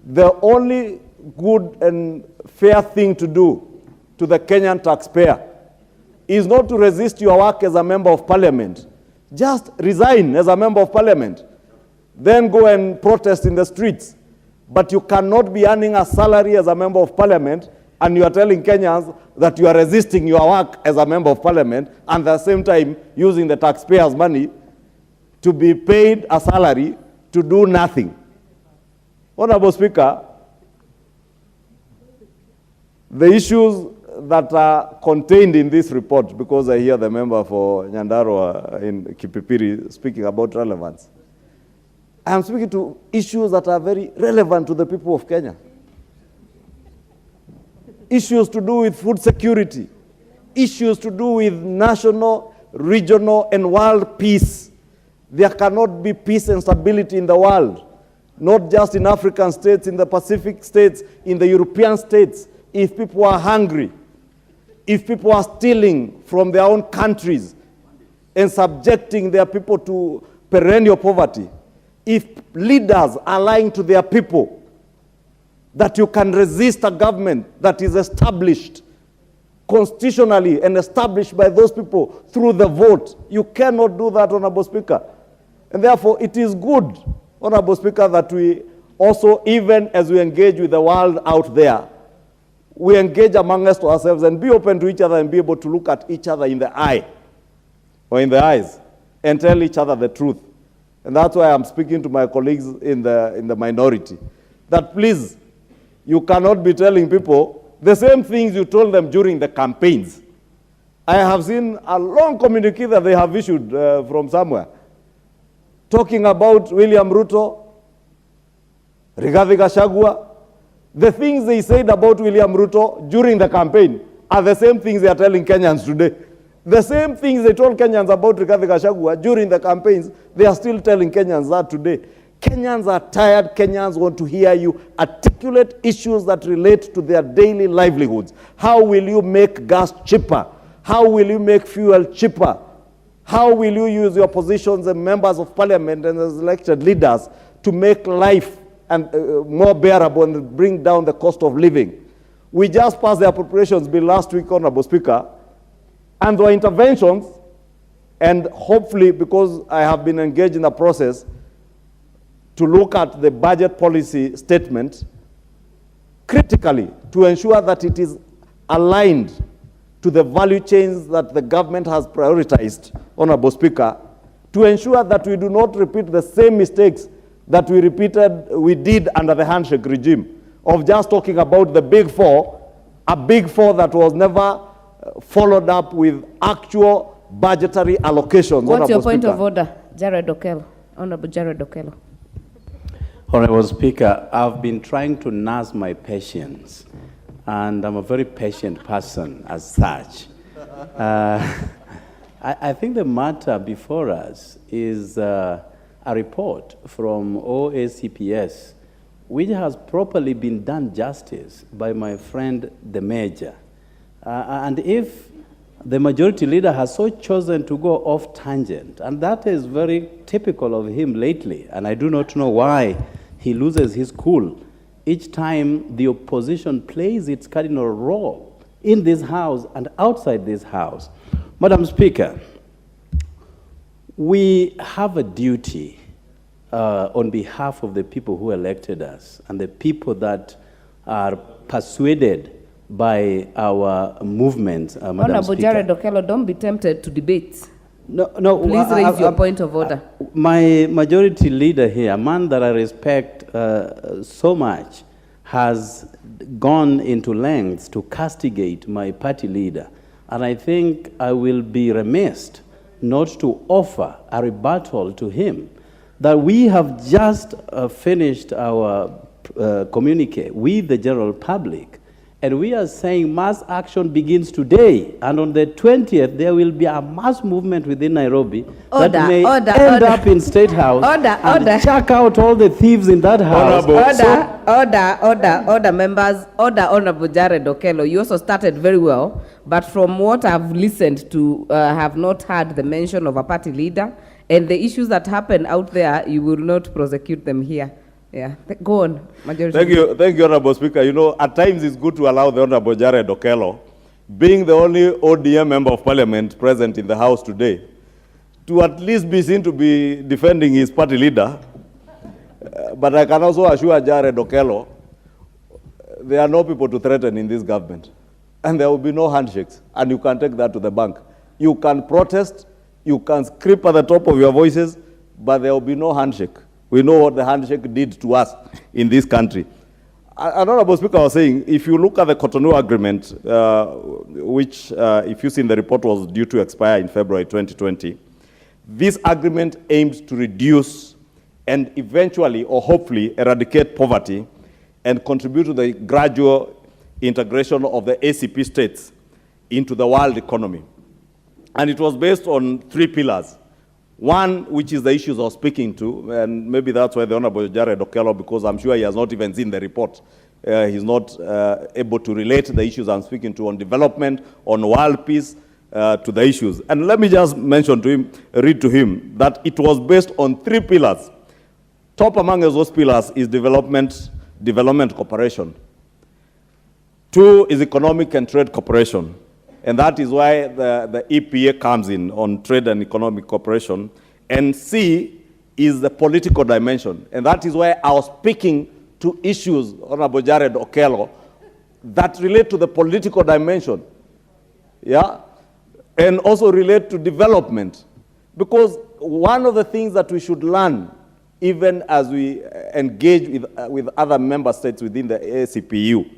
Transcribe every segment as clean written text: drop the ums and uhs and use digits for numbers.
the only good and fair thing to do to the Kenyan taxpayer is not to resist your work as a member of parliament. Just resign as a member of parliament. Then go and protest in the streets. But you cannot be earning a salary as a member of parliament and you are telling Kenyans that you are resisting your work as a member of parliament and at the same time using the taxpayers' money to be paid a salary to do nothing. Honorable Speaker, the issues that are contained in this report, because I hear the member for Nyandarua in Kipipiri speaking about relevance, I am speaking to issues that are very relevant to the people of Kenya. Issues to do with food security, issues to do with national, regional, and world peace. There cannot be peace and stability in the world, not just in African states, in the Pacific states, in the European states, if people are hungry, if people are stealing from their own countries and subjecting their people to perennial poverty, if leaders are lying to their people that you can resist a government that is established constitutionally and established by those people through the vote, you cannot do that, Honorable Speaker. And therefore, it is good, Honorable Speaker, that we also, even as we engage with the world out there, we engage amongst ourselves and be open to each other and be able to look at each other in the eye or in the eyes and tell each other the truth. And that's why I'm speaking to my colleagues in the minority, that please, you cannot be telling people the same things you told them during the campaigns. I have seen a long communique that they have issued from somewhere, talking about William Ruto, Rigathi Gachagua. The things they said about William Ruto during the campaign are the same things they are telling Kenyans today. The same things they told Kenyans about Rigathi Gachagua during the campaigns, they are still telling Kenyans that today. Kenyans are tired. Kenyans want to hear you articulate issues that relate to their daily livelihoods. How will you make gas cheaper? How will you make fuel cheaper? How will you use your positions as members of parliament and as elected leaders to make life and more bearable and bring down the cost of living? We just passed the appropriations bill last week, Honorable Speaker, and there were interventions, and hopefully, because I have been engaged in the process to look at the budget policy statement critically to ensure that it is aligned to the value chains that the government has prioritized, Honorable Speaker, to ensure that we do not repeat the same mistakes that we did under the handshake regime of just talking about the big four, a big four that was never followed up with actual budgetary allocations. What's your point of order, Jared Okello? Honorable Jared Okello. Honorable Speaker, I've been trying to nurse my patience, and I'm a very patient person as such. I think the matter before us is a report from OACPS, which has properly been done justice by my friend, the Major. And if the majority leader has so chosen to go off tangent, and that is very typical of him lately, and I do not know why he loses his cool each time the opposition plays its cardinal role in this House and outside this House. Madam Speaker, we have a duty on behalf of the people who elected us and the people that are persuaded by our movement, Madam Honorable Speaker. Jared Okello, don't be tempted to debate. No, Please raise your point of order. My majority leader here, a man that I respect so much, has gone into lengths to castigate my party leader. And I think I will be remiss not to offer a rebuttal to him that we have just finished our communique with the general public. And we are saying mass action begins today. And on the 20th, there will be a mass movement within Nairobi that may end up in State House and check out all the thieves in that house. Order, members. Order, Honorable Jared Okello. You also started very well, but from what I've listened to, have not heard the mention of a party leader. And the issues that happen out there, you will not prosecute them here. Yeah, go on, Majority. Thank you, Honorable Speaker. You know, at times it's good to allow the Honorable Jared Okello, being the only ODM member of parliament present in the House today, to at least be seen to be defending his party leader. But I can also assure Jared Okello, there are no people to threaten in this government. And there will be no handshakes. And you can take that to the bank. You can protest, you can scream at the top of your voices, but there will be no handshake. We know what the handshake did to us in this country. Honorable Speaker was saying, if you look at the Cotonou Agreement, which, if you've seen the report, was due to expire in February 2020, this agreement aimed to reduce and eventually, or hopefully, eradicate poverty and contribute to the gradual integration of the ACP states into the world economy. And it was based on 3 pillars. One, which is the issues I was speaking to, and maybe that's why the Honorable Jared Okello, because I'm sure he has not even seen the report, he's not able to relate the issues I'm speaking to on development, on world peace, to the issues. And let me just mention to him, read to him, that it was based on 3 pillars. Top among those pillars is development cooperation. 2 is economic and trade cooperation. And that is why the EPA comes in on trade and economic cooperation. And C is the political dimension. And that is why I was speaking to issues, Honorable Jared Okello, that relate to the political dimension. Yeah? And also relate to development. Because one of the things that we should learn, even as we engage with other member states within the ACPU,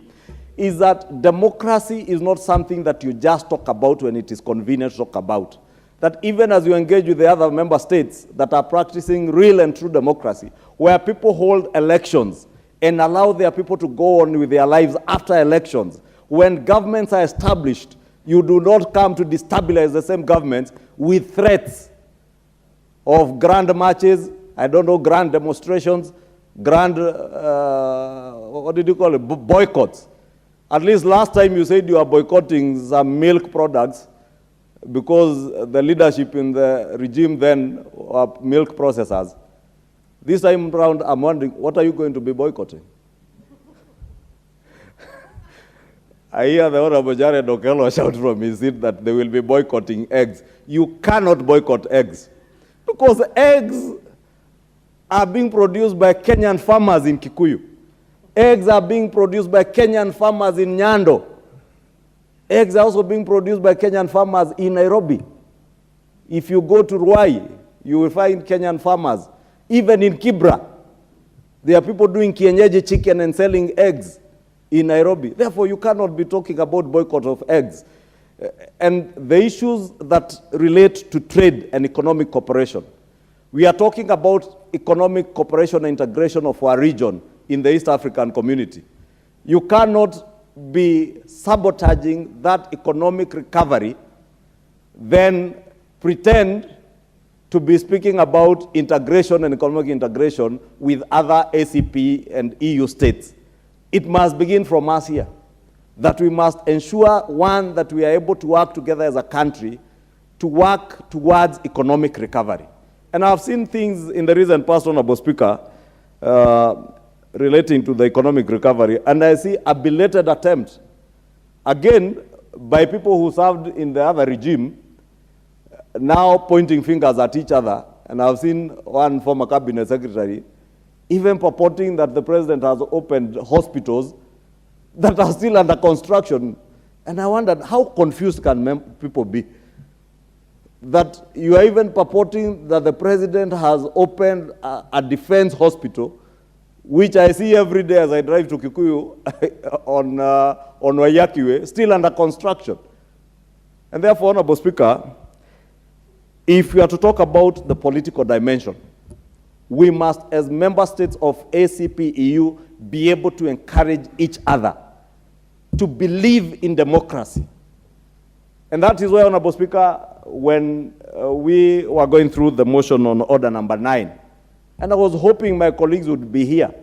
is that democracy is not something that you just talk about when it is convenient to talk about. That even as you engage with the other member states that are practicing real and true democracy, where people hold elections and allow their people to go on with their lives after elections, when governments are established, you do not come to destabilize the same governments with threats of grand marches, I don't know, grand demonstrations, grand, what did you call it, boycotts. At least last time you said you are boycotting some milk products because the leadership in the regime then were milk processors. This time around, I'm wondering, what are you going to be boycotting? I hear the Honorable Jared Okello shout from his seat that they will be boycotting eggs. You cannot boycott eggs because eggs are being produced by Kenyan farmers in Kikuyu. Eggs are being produced by Kenyan farmers in Nyando. Eggs are also being produced by Kenyan farmers in Nairobi. If you go to Ruai, you will find Kenyan farmers. Even in Kibra, there are people doing kienyeji chicken and selling eggs in Nairobi. Therefore, you cannot be talking about boycott of eggs. And the issues that relate to trade and economic cooperation. We are talking about economic cooperation and integration of our region in the East African community. You cannot be sabotaging that economic recovery, then pretend to be speaking about integration and economic integration with other ACP and EU states. It must begin from us here, that we must ensure, one, that we are able to work together as a country to work towards economic recovery. And I've seen things in the recent past, Honorable Speaker, relating to the economic recovery, and I see a belated attempt, again, by people who served in the other regime, now pointing fingers at each other. And I've seen one former cabinet secretary even purporting that the president has opened hospitals that are still under construction. And I wondered, how confused can people be? That you are even purporting that the president has opened a defense hospital, which I see every day as I drive to Kikuyu on Wayakiwe, still under construction. And therefore, Honorable Speaker, if we are to talk about the political dimension, we must, as member states of ACP EU, be able to encourage each other to believe in democracy. And that is why, Honorable Speaker, when we were going through the motion on order number 9, and I was hoping my colleagues would be here,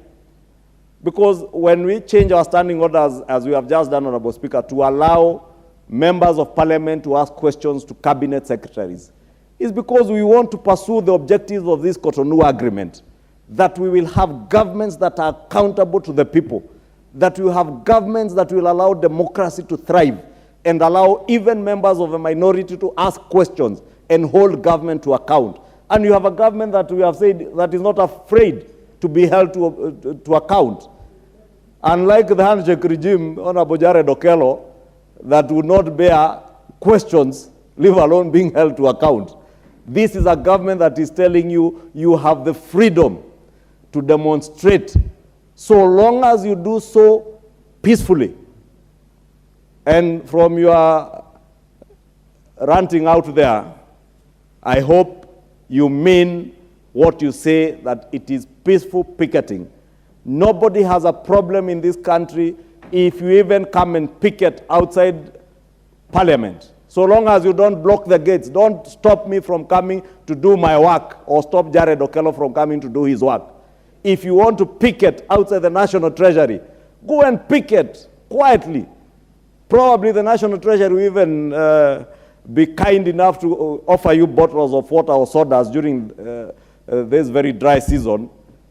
because when we change our standing orders, as we have just done, Honorable Speaker, to allow members of parliament to ask questions to cabinet secretaries, is because we want to pursue the objectives of this Cotonou Agreement. that we will have governments that are accountable to the people, that we will have governments that will allow democracy to thrive and allow even members of a minority to ask questions and hold government to account. And you have a government that we have said that is not afraid to be held to account. Unlike the handshake regime, Honorable Jared Okello, that would not bear questions, leave alone being held to account. This is a government that is telling you, you have the freedom to demonstrate, so long as you do so peacefully. And from your ranting out there, I hope you mean what you say, that it is peaceful picketing. Nobody has a problem in this country if you even come and picket outside Parliament. So long as you don't block the gates, don't stop me from coming to do my work or stop Jared Okello from coming to do his work. If you want to picket outside the National Treasury, go and picket quietly. Probably the National Treasury will even be kind enough to offer you bottles of water or sodas during this very dry season.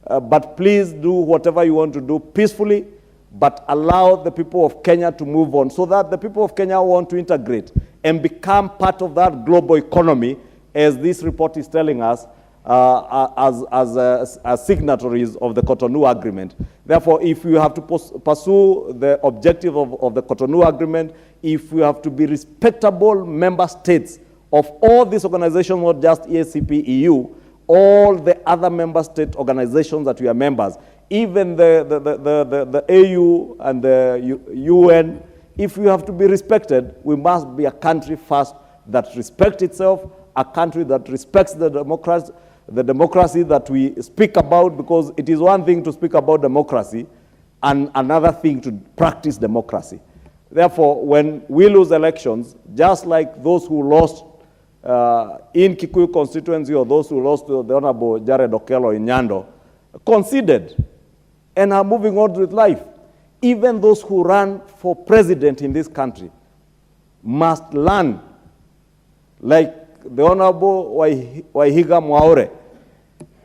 But please do whatever you want to do peacefully, but allow the people of Kenya to move on, so that the people of Kenya want to integrate and become part of that global economy, as this report is telling us, as signatories of the Cotonou Agreement. Therefore, if we have to pursue the objective of the Cotonou Agreement, if we have to be respectable member states of all these organizations, not just EACP, EU, all the other member state organizations that we are members, even the AU and the UN, if we have to be respected, we must be a country first that respects itself, a country that respects the democracy that we speak about, because it is one thing to speak about democracy and another thing to practice democracy. Therefore, when we lose elections, just like those who lost in Kikuyu constituency, or those who lost to the Honorable Jared Okello in Nyando, conceded and are moving on with life. Even those who run for president in this country must learn, like the Honorable Waihiga Mwaure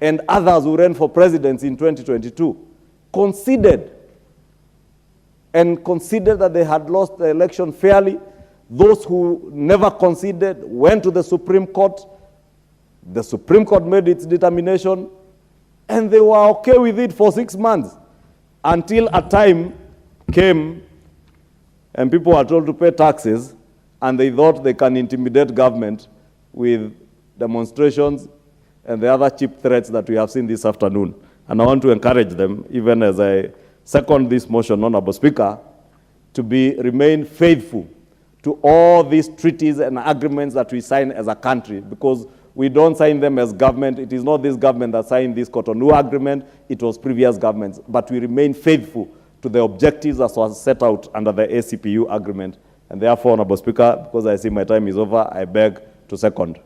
and others who ran for presidents in 2022, conceded that they had lost the election fairly. Those who never conceded went to the Supreme Court. The Supreme Court made its determination, and they were okay with it for 6 months, until a time came and people were told to pay taxes, and they thought they can intimidate government with demonstrations and the other cheap threats that we have seen this afternoon. And I want to encourage them, even as I second this motion, Honorable Speaker, to remain faithful to all these treaties and agreements that we sign as a country, because we don't sign them as government. It is not this government that signed this Cotonou Agreement, it was previous governments. But we remain faithful to the objectives as was set out under the ACPU agreement. And therefore, Honorable Speaker, because I see my time is over, I beg to second.